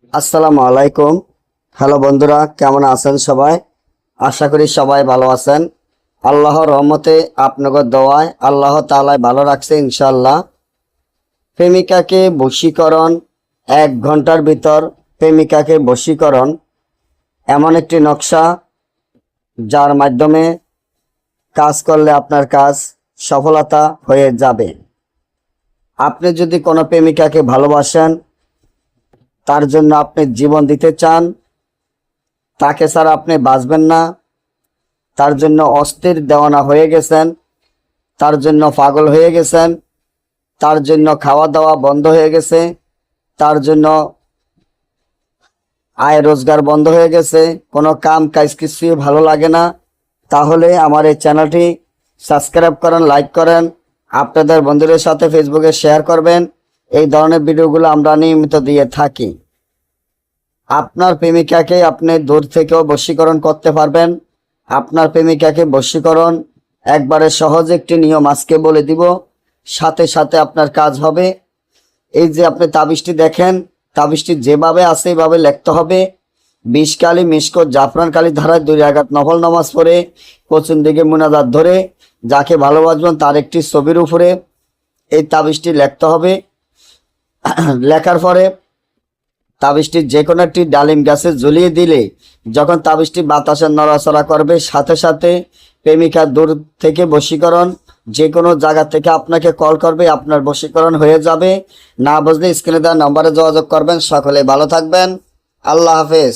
আসসালামু আলাইকুম। হ্যালো বন্ধুরা, কেমন আছেন সবাই? আশা করি সবাই ভালো আছেন। আল্লাহর রহমতে আপনাদের দোয়ায় আল্লাহ তাআলা ভালো রাখছে ইনশাআল্লাহ। প্রেমিকাকে বশীকরণ, 1 ঘন্টার ভিতর প্রেমিকাকে বশীকরণ এমন একটি নকশা যার মাধ্যমে কাজ করলে আপনার কাজ সফলতা হয়ে যাবে। আপনি যদি কোনো প্রেমিকাকে ভালোবাসেন, তার জন্য আপনি জীবন দিতে চান, তাকে ছাড়া আপনি বাঁচবেন না, তার জন্য অস্থির দেওয়ানা হয়ে গেছেন, তার জন্য পাগল হয়ে গেছেন, তার জন্য খাওয়া দাওয়া বন্ধ হয়ে গেছে, তার জন্য আয় রোজগার বন্ধ হয়ে গেছে, কোনো কাম কাজ কিছুই ভালো লাগে না, তাহলে আমার এই চ্যানেলটি সাবস্ক্রাইব করেন, লাইক করেন, আপনাদের বন্ধুদের সাথে ফেসবুকে শেয়ার করবেন। এই ধরনের ভিডিওগুলো আমরা নিয়মিত দিয়ে থাকি। আপনার প্রেমিকাকে আপনি দূর থেকেও বশীকরণ করতে পারবেন। আপনার প্রেমিকাকে বশীকরণ একবারে সহজ একটি নিয়ম আজকে বলে দিব, সাথে সাথে আপনার কাজ হবে। এই যে আপনি তাবিজটি দেখেন, তাবিজটি যেভাবে আছে এইভাবে লিখতে হবে। 20 কালি মিশকত জাফরান কালি ধারায় 2 রাকাত নফল নামাজ পড়ে পশ্চিম দিকে মুনাজাত ধরে যাকে ভালোবাসবেন তার একটি ছবির উপরে এই তাবিজটি লিখতে হবে। লেখার পরে তাবিজটি যে কোনো একটি ডালিম গাছে ঝুলিয়ে দিলে যখন তাবিজটি বাতাসে নড়াচড়া করবে, সাথে সাথে প্রেমিকা দূর থেকে বশীকরণ যে কোনো জায়গা থেকে আপনাকে কল করবে, আপনার বশীকরণ হয়ে যাবে। না বুঝলে স্ক্রিনে দেওয়া নম্বরে যোগাযোগ করবেন। সকলে ভালো থাকবেন। আল্লাহ হাফেজ।